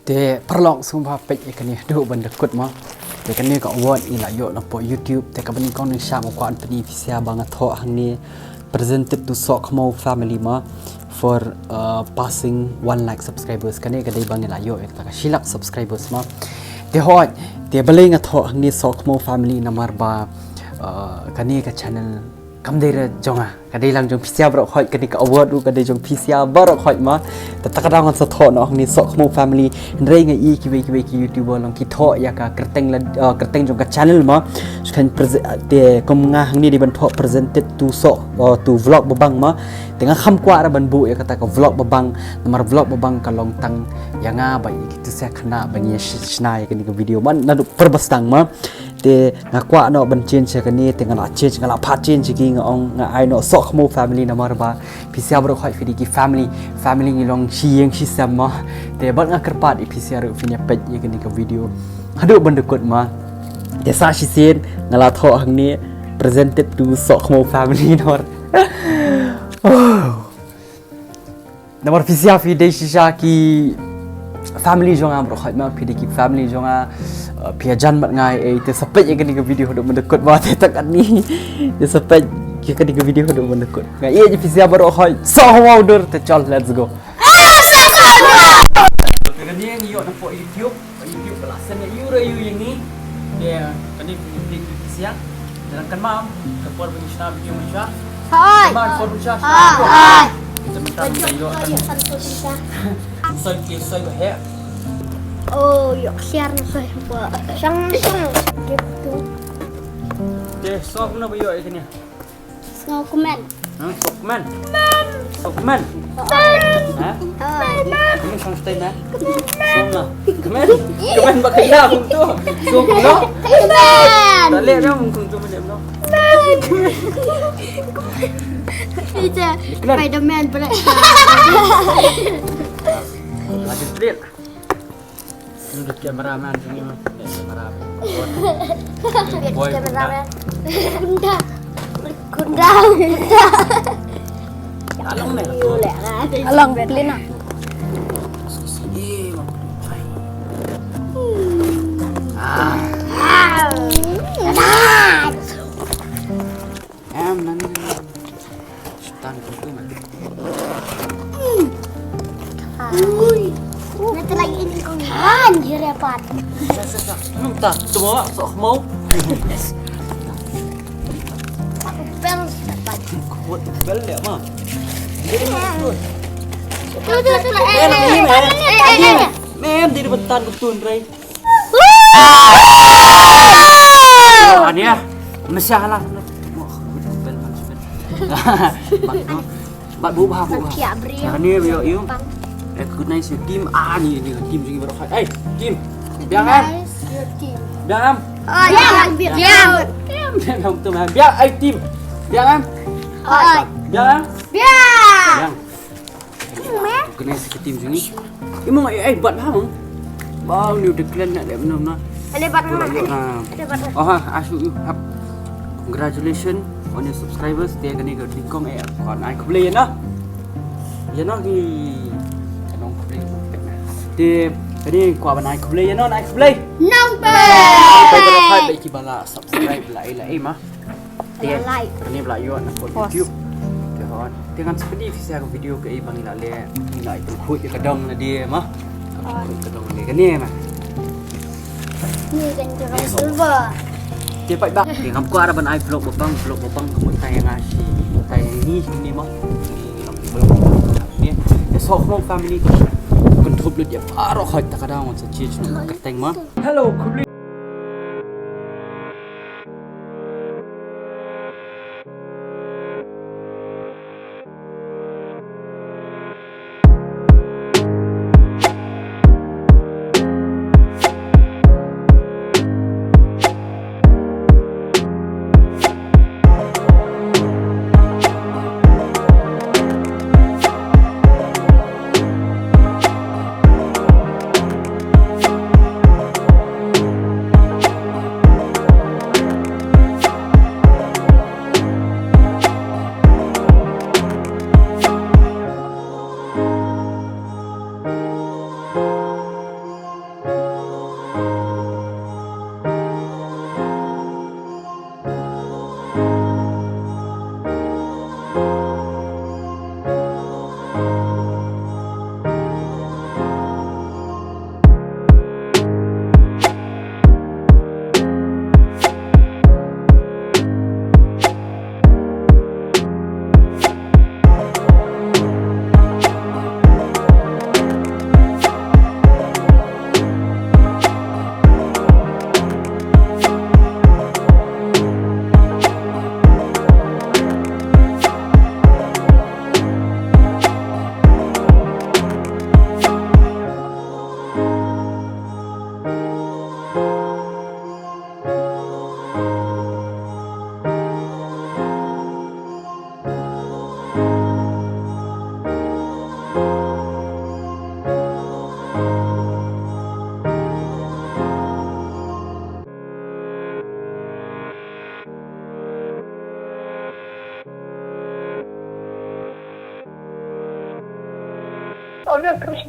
Te perlok sumpah pek ikan ni duk benda kut mah. Te kan ni kat award ila yo nampak YouTube te kan ni kau ni syam ko an pani fisia banget ho hang ni presented to sok mo family mah for passing 1 lakh subscribers kan ni kadai bang ila yo ta silak subscribers mah. Te hot te baleng atho hang ni sok mo family namar ba kan ni ka channel kam dere jonga kadai lang jong fisia baroh hot kadai ka award u kadai jong fisia baroh hot mah takadang sa tho no ni sok mo family rei ngai i ki youtuber long ki tho ya ka kerteng jong ka channel ma kan te kom nga hang ni di ban tho presented to to vlog babang ma tengah kham kwa ra ban bu ya kata ka vlog babang namar vlog babang ka long tang ya nga ba ki tu sa khana ban ye shna ya ni video man na perbastang ma te ngakwa no ban chen che kani te ngala change ngala pha change ki ngong nga ai no sok mo family namar ba pisia bro khoi fidi ki family ni long sieng si sama te bat nga kerpat pisia ru finya pej ye kani ka video hadu ban dekut ma te sa si sen ngala tho hang ni presented to sok mo family nor namar pisia fidi shisha ki family jonga bro khoi ma fidi ki family jonga piajan mat ngai te sepet yang kini ke video duk mendekut ba te tak ni te sepet ke kini ke video duk mendekut ngai ye je fisia baroh hoi so wow dur te chol let's go kan ni yo nampak YouTube kelasan you yang ni dia kan ni fisia dalam kan mam ke por bunyi shna video macam hai mam por bunyi shna hai kita minta yo kan so he Oh, yok share na saya buat. Sang gitu. Deh, so guna bayo ini. Snow comment. Komen. So komen. Ha? Ini sang stay na. So na. Komen ba kaya kung to? So no. Comment. Dali na mong kung to mo no. Itu Spiderman pula. Ada trip. Duduk kameraman sini mah. Kameraman. Boy. Kunda. Along na. Along Berlin ah. Nani. Stand itu mati. Nanti lagi ini kau kan jerepat. Minta semua sok mau. Bel dapat. Kuat bel ya mah. Mem di depan betul Rey. Ani ya. Masalah. Bat bu bah. Ani yo. Good nice your team. Ni team sini baru hai. Team. Jangan. Jangan. Oh, jangan. Jangan tu mah. Biar team. Jangan. Jangan. Biar. Good nice ke team sini. Imong bat ha mong. Bau ni udah kalian nak benar benar. Ada bat mana? Ada bat. Oh asyik you have congratulations on your subscribers. Dia kena ke dikong kon ai play na. Ya no ki Di tadi kuah banai play ya non ai play. Number. Sampai berapa baik bala subscribe lai mah. Dia Like. Ini bela yo nak YouTube. Dia dengan seperti visi aku video ke bang ilale nilai tu kut ke kadang dia mah. Kadang dia kan ni mah. Ni kan kurang silver. Dia pak bak dia ngam kuah ban ai vlog babang kamu tayang ngasih tayang ni mah. Ni sok mau family Control dia baroh hot takadang on sa cheese no kerteng ma. Hello,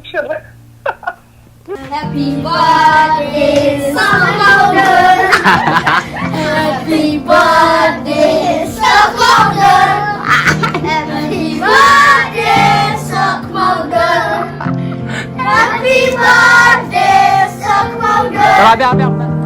Happy birthday, Sakauder. Happy birthday, Sakauder. Happy birthday, Sakauder. Happy birthday, Sakauder. ไปเอา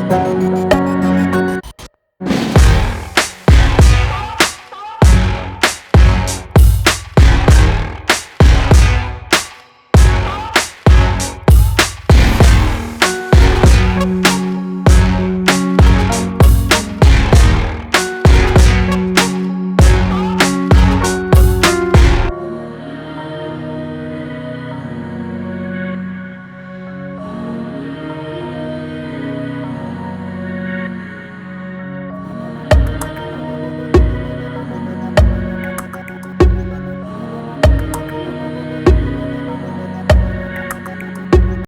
Bye.